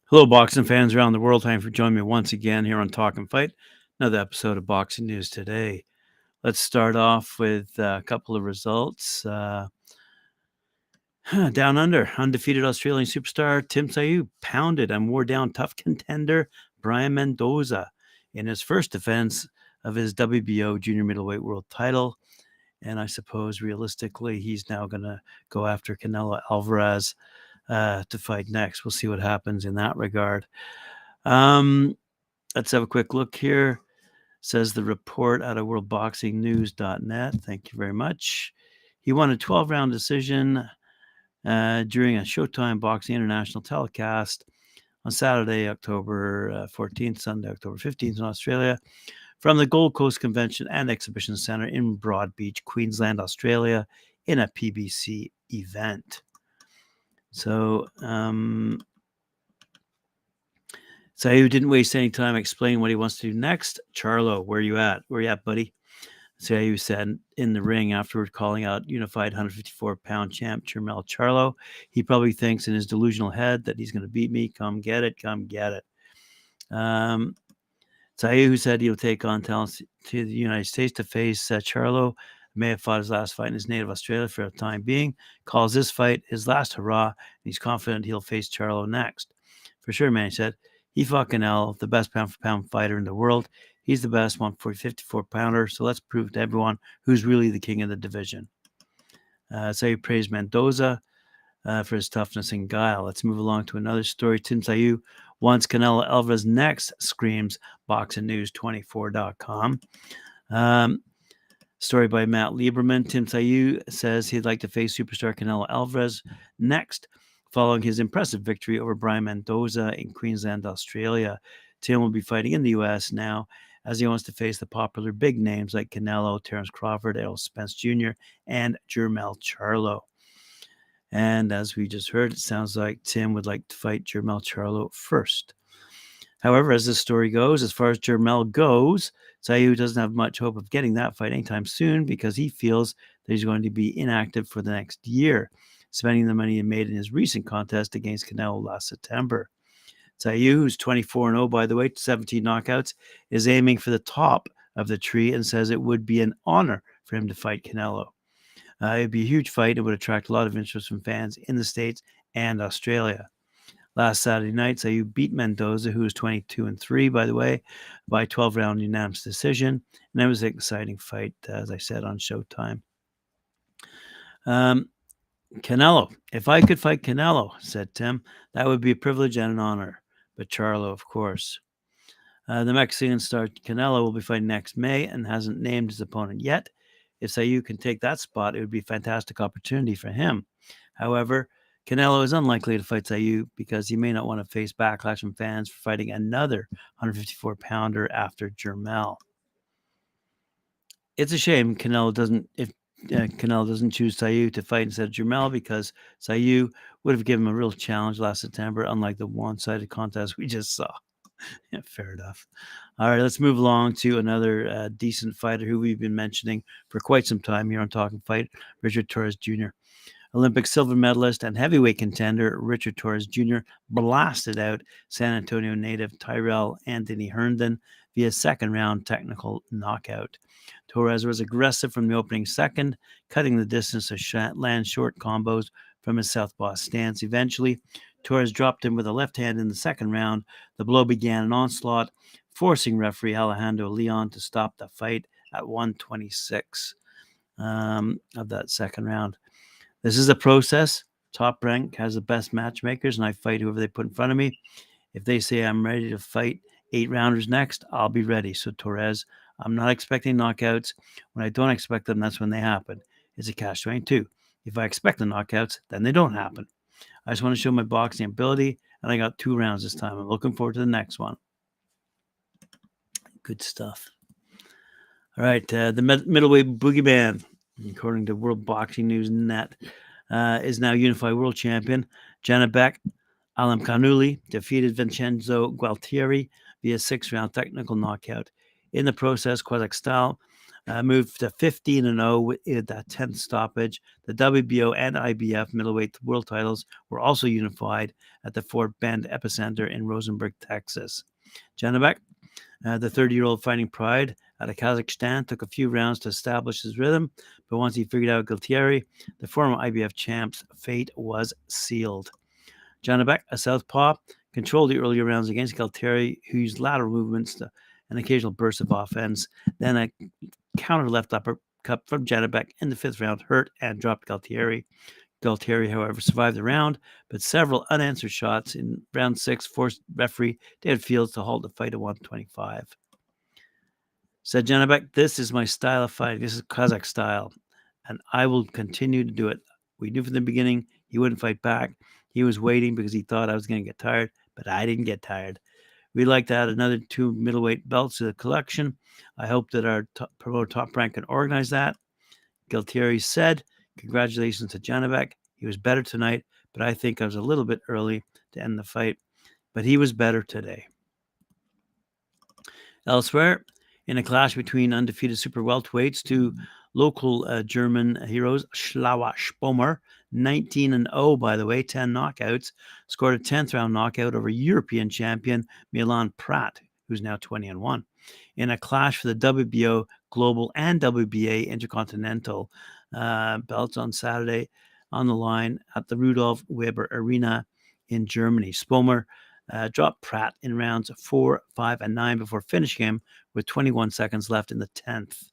Hello, boxing fans around the world. Time for joining me once again here on Talk and Fight. Another episode of Boxing News Today. Let's start off with a couple of results. Down under, undefeated Australian superstar Tim Tszyu pounded and wore down tough contender Brian Mendoza in his first defense of his WBO junior middleweight world title. And I suppose realistically, he's now going to go after Canelo Alvarez to fight next. We'll see what happens in that regard. Let's have a quick look here. Says the report out of worldboxingnews.net. Thank you very much. He won a 12-round decision during a Showtime Boxing International telecast on Saturday, October 14th, Sunday, October 15th in Australia, from the Gold Coast Convention and Exhibition Centre in Broadbeach, Queensland, Australia, in a PBC event. So, Tszyu didn't waste any time explaining what he wants to do next. Charlo, where you at? Where you at, buddy? Tszyu said in the ring afterward, calling out unified 154-pound champ Jermell Charlo. He probably thinks in his delusional head that he's going to beat me. Come get it. Come get it. Tszyu, who said he'll take on talents to the United States to face Charlo, may have fought his last fight in his native Australia for the time being, calls this fight his last hurrah, and he's confident he'll face Charlo next. For sure, man, he said. He fought Canelo, the best pound-for-pound fighter in the world. He's the best 154-pounder, so let's prove to everyone who's really the king of the division. So he praised Mendoza for his toughness and guile. Let's move along to another story. Tim Tszyu wants Canelo Alvarez next, screams BoxingNews24.com. Story by Matt Lieberman. Tim Tszyu says he'd like to face superstar Canelo Alvarez next, following his impressive victory over Brian Mendoza in Queensland, Australia. Tim will be fighting in the U.S. now, as he wants to face the popular big names like Canelo, Terence Crawford, Errol Spence Jr., and Jermell Charlo. And as we just heard, it sounds like Tim would like to fight Jermell Charlo first. However, as this story goes, as far as Jermell goes, Tszyu doesn't have much hope of getting that fight anytime soon because he feels that he's going to be inactive for the next year, spending the money he made in his recent contest against Canelo last September. Tszyu, who's 24-0, by the way, 17 knockouts, is aiming for the top of the tree and says it would be an honor for him to fight Canelo. It would be a huge fight. It would attract a lot of interest from fans in the States and Australia. Last Saturday night, Tszyu beat Mendoza, who was 22-3, by the way, by 12-round unanimous decision. And that was an exciting fight, as I said, on Showtime. Canelo. If I could fight Canelo, said Tim, that would be a privilege and an honor. But Charlo, of course. The Mexican star Canelo will be fighting next May and hasn't named his opponent yet. If Tszyu can take that spot, it would be a fantastic opportunity for him. However, Canelo is unlikely to fight Tszyu because he may not want to face backlash from fans for fighting another 154-pounder after Jermell. It's a shame Canelo doesn't choose Tszyu to fight instead of Jermell because Tszyu would have given him a real challenge last September, unlike the one-sided contest we just saw. Yeah, fair enough. All right, let's move along to another decent fighter who we've been mentioning for quite some time here on Talking Fight, Richard Torrez Jr. Olympic silver medalist and heavyweight contender Richard Torrez Jr. blasted out San Antonio native Tyrell Anthony Herndon via second-round technical knockout. Torrez was aggressive from the opening second, cutting the distance to land short combos from his southpaw stance. Eventually, Torrez dropped him with a left hand in the second round. The blow began an onslaught, forcing referee Alejandro Leon to stop the fight at 126 of that second round. This is a process. Top Rank has the best matchmakers, and I fight whoever they put in front of me. If they say I'm ready to fight 8-rounders next, I'll be ready. So Torrez, I'm not expecting knockouts. When I don't expect them, that's when they happen. It's a catch-22. If I expect the knockouts, then they don't happen. I just want to show my boxing ability, and I got 2 rounds this time. I'm looking forward to the next one. Good stuff. All right, the middleweight boogeyman, according to World Boxing News Net, is now unified world champion. Janibek Alimkhanuly defeated Vincenzo Gualtieri via 6-round technical knockout. In the process, Kazakh style, moved to 15-0 with that 10th stoppage. The WBO and IBF middleweight world titles were also unified at the Fort Bend Epicenter in Rosenberg, Texas. Janibek, the 30-year-old fighting pride out of Kazakhstan, took a few rounds to establish his rhythm, but once he figured out Galtieri, the former IBF champ's fate was sealed. Janibek, a southpaw, controlled the earlier rounds against Galtieri, who used lateral movements to an occasional burst of offense. Then a counter left uppercut from Janibek in the 5th round hurt and dropped Galtieri. Galtieri, however, survived the round, but several unanswered shots in round 6 forced referee David Fields to halt the fight at 125. Said Janibek, "This is my style of fighting. This is Kazakh style, and I will continue to do it. We knew from the beginning he wouldn't fight back. He was waiting because he thought I was going to get tired, but I didn't get tired. We'd like to add another 2 middleweight belts to the collection. I hope that our promoter Top Rank can organize that." Galtieri said, "Congratulations to Janibek. He was better tonight, but I think I was a little bit early to end the fight. But he was better today." Elsewhere, in a clash between undefeated super welterweights, 2 local German heroes, Schlauer Spomer, 19-0, by the way, 10 knockouts, scored a 10th round knockout over European champion Milan Prat, who's now 20-1. In a clash for the WBO Global and WBA Intercontinental belts on Saturday on the line at the Rudolf Weber Arena in Germany. Spomer dropped Pratt in rounds 4, 5, and 9 before finishing him with 21 seconds left in the 10th.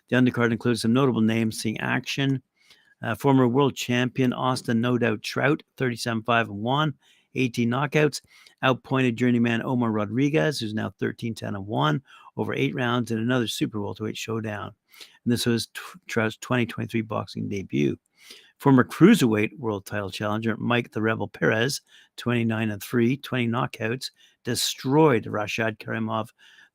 The undercard includes some notable names seeing action. Former world champion Austin No Doubt Trout, 37-5-1, 18 knockouts, outpointed journeyman Omar Rodriguez, who's now 13-10-1, over 8 rounds in another super welterweight showdown. And this was Trout's 2023 boxing debut. Former cruiserweight world title challenger Mike the Rebel Perez, 29-3, 20 knockouts, destroyed Rashad Karimov,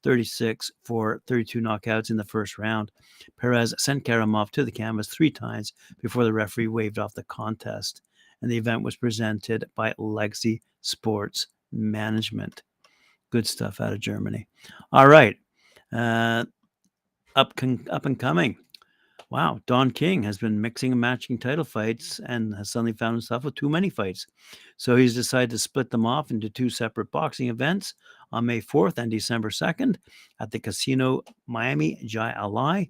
36 for 32 knockouts in the first round. Perez sent Karimov to the canvas 3 times before the referee waved off the contest. And the event was presented by Legacy Sports Management. Good stuff out of Germany. All right. Up and coming. Wow, Don King has been mixing and matching title fights and has suddenly found himself with too many fights. So he's decided to split them off into 2 separate boxing events on May 4th and December 2nd at the Casino Miami Jai Alai.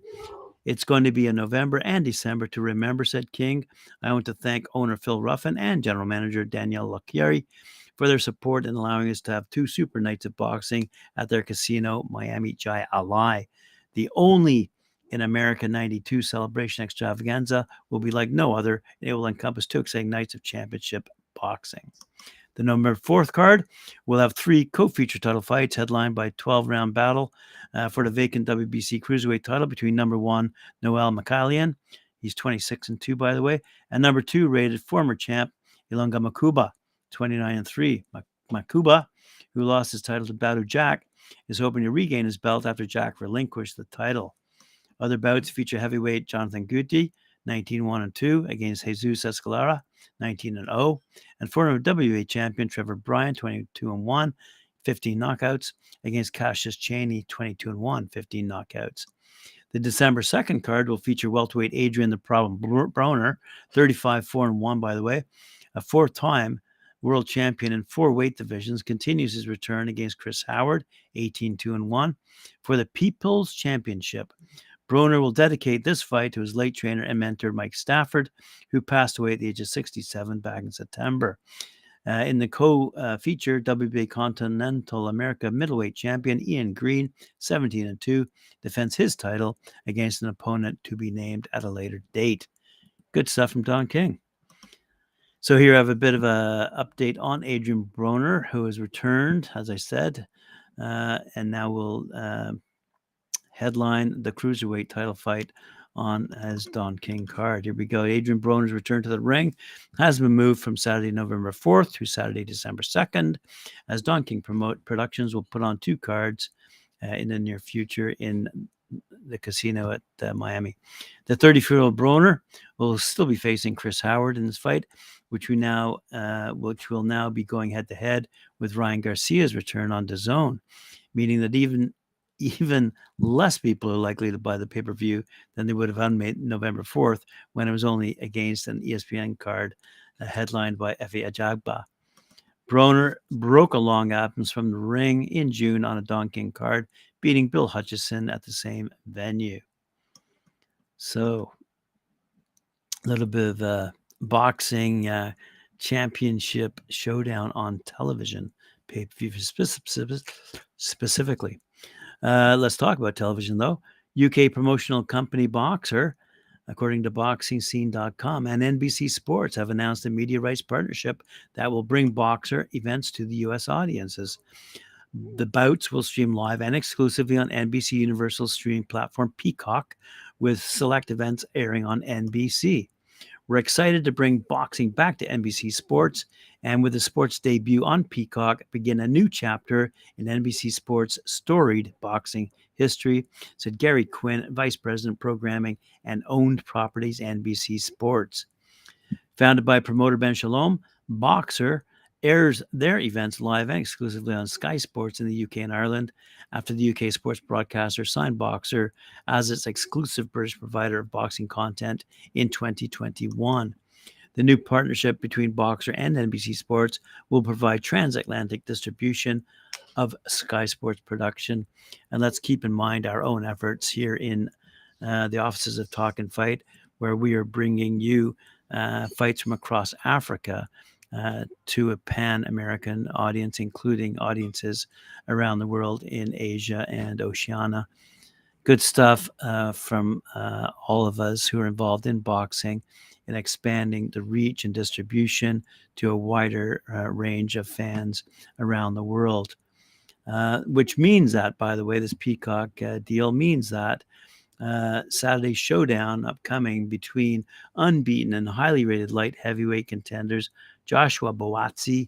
It's going to be in November and December to remember, said King. I want to thank owner Phil Ruffin and general manager Danielle Locchieri for their support in allowing us to have 2 super nights of boxing at their Casino Miami Jai Alai. The only in America 92 celebration extravaganza will be like no other. It will encompass 2 exciting nights of championship boxing. The November 4th card will have 3 co-feature title fights headlined by a 12-round battle for the vacant WBC cruiserweight title between number 1 Noel Mikhailian, he's 26-2 by the way, and number 2 rated former champ Ilunga Makuba, 29-3. Makuba, who lost his title to Badu Jack, is hoping to regain his belt after Jack relinquished the title. Other bouts feature heavyweight Jonathan Guti, 19-1-2, against Jesus Escalera, 19-0, and former WBA champion Trevor Bryan, 22-1, 15 knockouts, against Cassius Chaney, 22-1, 15 knockouts. The December 2nd card will feature welterweight Adrian the Problem Broner, 35-4-1, by the way, a 4th-time world champion in 4 weight divisions, continues his return against Chris Howard, 18-2-1, for the People's Championship. Broner will dedicate this fight to his late trainer and mentor, Mike Stafford, who passed away at the age of 67 back in September. In the co-feature, WBA Continental America middleweight champion Ian Green, 17-2, defends his title against an opponent to be named at a later date. Good stuff from Don King. So here I have a bit of an update on Adrian Broner, who has returned, as I said, and now will headline the cruiserweight title fight on as Don King card. Here we go. Adrian Broner's return to the ring has been moved from Saturday, November 4th to Saturday, December 2nd, as Don King Productions will put on 2 cards in the near future in the casino at Miami. The 34-year-old Broner will still be facing Chris Howard in this fight, which will now be going head-to-head with Ryan Garcia's return on DAZN, meaning that even even less people are likely to buy the pay-per-view than they would have on November 4th, when it was only against an ESPN card headlined by Efe Ajagba. Broner broke a long absence from the ring in June on a Don King card, beating Bill Hutchison at the same venue. So, a little bit of boxing championship showdown on television, pay-per-view specifically. Let's talk about television, though. UK promotional company Boxer, according to BoxingScene.com, and NBC Sports have announced a media rights partnership that will bring Boxer events to the U.S. audiences. The bouts will stream live and exclusively on NBC Universal streaming platform Peacock, with select events airing on NBC. We're excited to bring boxing back to NBC Sports, and with the sports debut on Peacock, begin a new chapter in NBC Sports' storied boxing history, said Gary Quinn, Vice President Programming and Owned Properties, NBC Sports. Founded by promoter Ben Shalom, Boxer airs their events live and exclusively on Sky Sports in the UK and Ireland, after the UK sports broadcaster signed Boxer as its exclusive British provider of boxing content in 2021. The new partnership between Boxer and NBC Sports will provide transatlantic distribution of Sky Sports production. And let's keep in mind our own efforts here in the offices of Talk and Fight, where we are bringing you fights from across Africa to a pan-American audience, including audiences around the world in Asia and Oceania. Good stuff from all of us who are involved in boxing, in expanding the reach and distribution to a wider range of fans around the world. Which means that, by the way, this Peacock deal means that Saturday showdown upcoming between unbeaten and highly rated light heavyweight contenders Joshua Buatsi,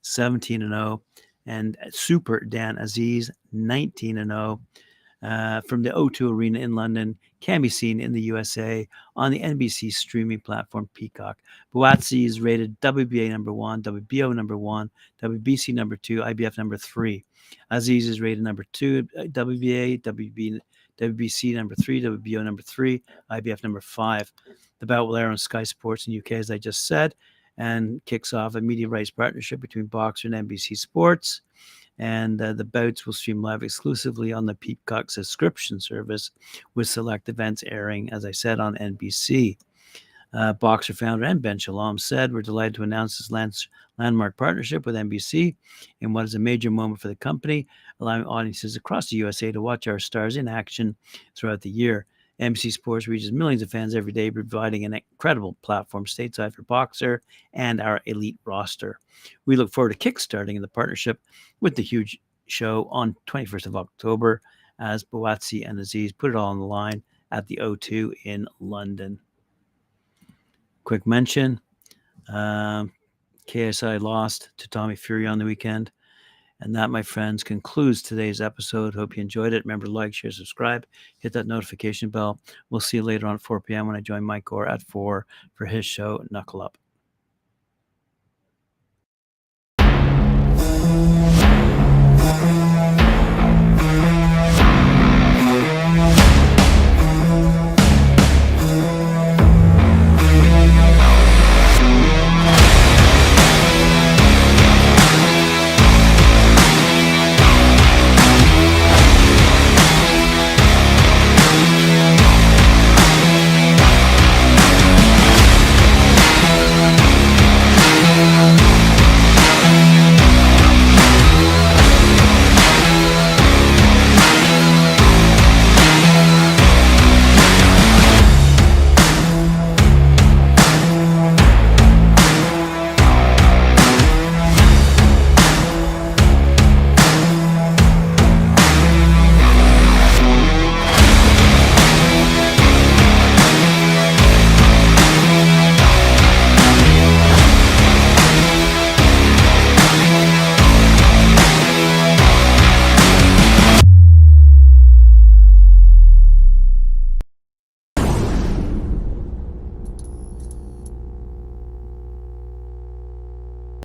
17-0, and Super Dan Aziz, 19-0, from the O2 Arena in London, can be seen in the USA on the NBC streaming platform Peacock. Buatsi is rated WBA number 1, WBO number 1, WBC number 2, IBF number 3. Aziz is rated number 2, WBA, WBC number 3, WBO number 3, IBF number 5. The bout will air on Sky Sports in the UK, as I just said, and kicks off a media rights partnership between Boxer and NBC Sports. And the bouts will stream live exclusively on the Peacock subscription service, with select events airing, as I said, on NBC. Boxer founder and Ben Shalom said, "We're delighted to announce this landmark partnership with NBC in what is a major moment for the company, allowing audiences across the USA to watch our stars in action throughout the year. NBC Sports reaches millions of fans every day, providing an incredible platform stateside for Boxer and our elite roster. We look forward to kickstarting the partnership with the huge show on 21st of October, as Buatsi and Aziz put it all on the line at the O2 in London." Quick mention, KSI lost to Tommy Fury on the weekend. And that, my friends, concludes today's episode. Hope you enjoyed it. Remember to like, share, subscribe, hit that notification bell. We'll see you later on at 4 p.m. when I join Mike Gore at 4 for his show, Knuckle Up.